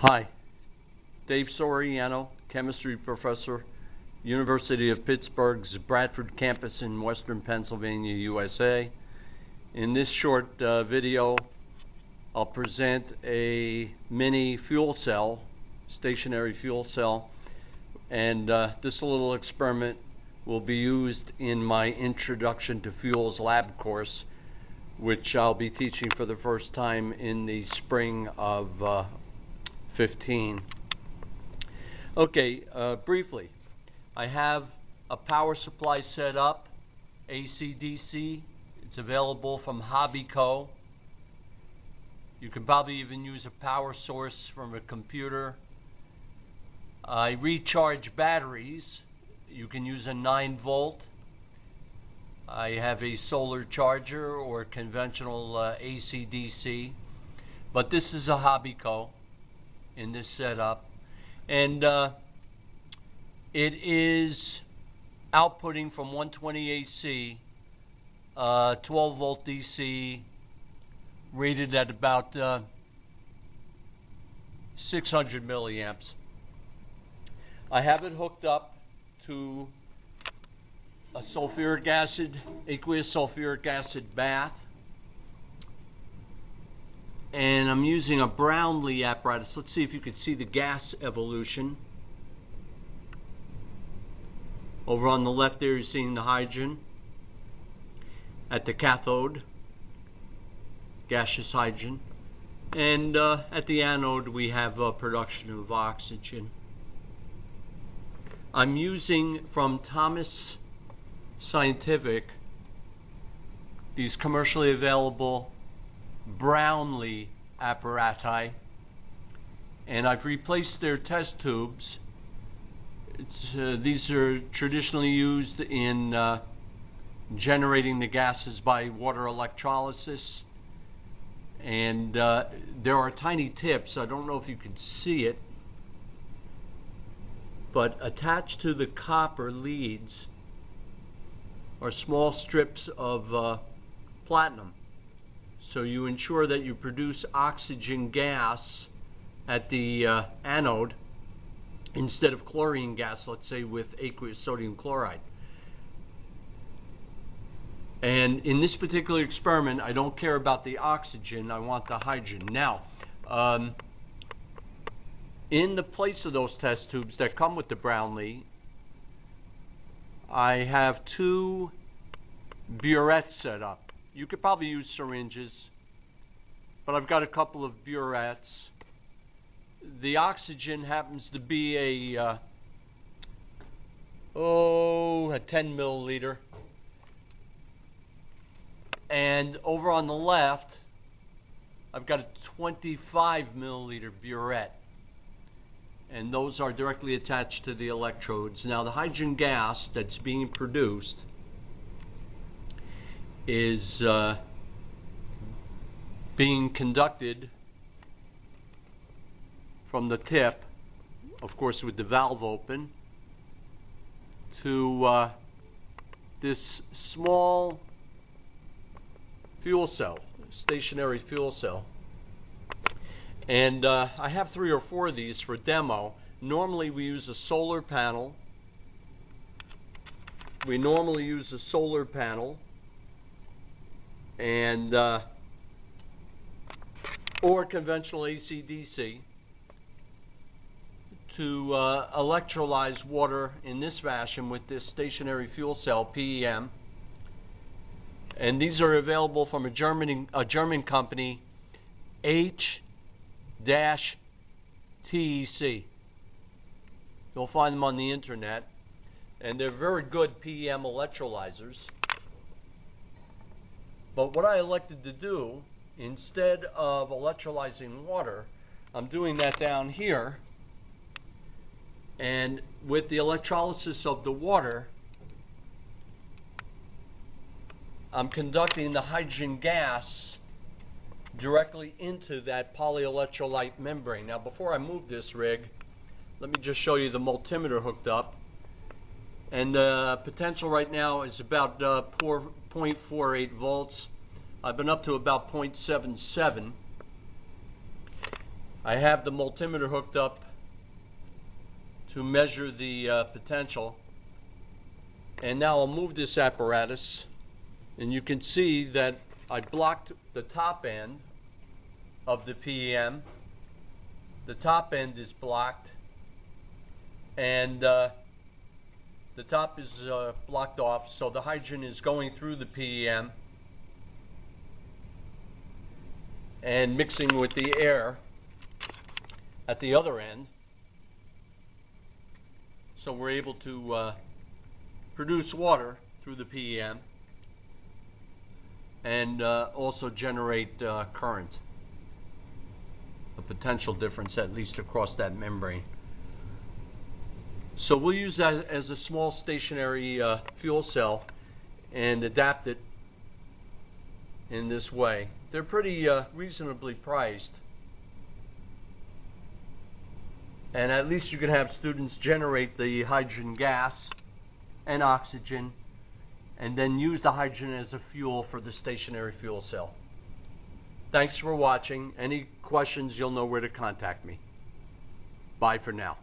Hi, Dave Soriano, chemistry professor, University of Pittsburgh's Bradford campus in Western Pennsylvania, USA. In this short video, I'll present a mini fuel cell, stationary fuel cell, and this little experiment will be used in my Introduction to Fuels lab course, which I'll be teaching for the first time in the spring of 15. Okay, briefly, I have a power supply set up, AC/DC. It's available from Hobbyco. You can probably even use a power source from a computer. I recharge batteries. You can use a 9-volt. I have a solar charger or conventional AC/DC, but this is a Hobbyco in this setup, and it is outputting from 120 AC, 12-volt DC, rated at about 600 milliamps. I have it hooked up to a aqueous sulfuric acid bath, and I'm using a Brownlee apparatus. Let's see if you can see the gas evolution. Over on the left there, you're seeing the hydrogen at the cathode, gaseous hydrogen, and at the anode we have production of oxygen. I'm using from Thomas Scientific these commercially available Brownlee apparati, and I've replaced their test tubes. These are traditionally used in generating the gases by water electrolysis, and there are tiny tips. I don't know if you can see it, but attached to the copper leads are small strips of platinum. So you ensure that you produce oxygen gas at the anode instead of chlorine gas, let's say with aqueous sodium chloride. And in this particular experiment, I don't care about the oxygen, I want the hydrogen. Now, in the place of those test tubes that come with the Brownlee, I have 2 burettes set up. You could probably use syringes, but I've got a couple of burettes. The oxygen happens to be a 10 milliliter. And over on the left, I've got a 25 milliliter burette. And those are directly attached to the electrodes. Now, the hydrogen gas that's being produced is being conducted from the tip, of course with the valve open, to this small fuel cell, stationary fuel cell. And I have 3 or 4 of these for demo. Normally we use a solar panel. And or conventional AC/DC to electrolyze water in this fashion with this stationary fuel cell, PEM. And these are available from a German company, H-TEC. You'll find them on the internet, and they're very good PEM electrolyzers. But what I elected to do, instead of electrolyzing water, I'm doing that down here, and with the electrolysis of the water, I'm conducting the hydrogen gas directly into that polyelectrolyte membrane. Now, before I move this rig, let me just show you the multimeter hooked up. And the potential right now is about 0.48 volts. I've been up to about 0.77. I have the multimeter hooked up to measure the potential, and now I'll move this apparatus, and you can see that I blocked the top end of the PEM. The top end is blocked, and the top is blocked off, so the hydrogen is going through the PEM and mixing with the air at the other end, so we're able to produce water through the PEM and also generate current, a potential difference at least across that membrane. So we'll use that as a small stationary fuel cell and adapt it in this way. They're pretty reasonably priced, and at least you can have students generate the hydrogen gas and oxygen and then use the hydrogen as a fuel for the stationary fuel cell. Thanks for watching. Any questions, you'll know where to contact me. Bye for now.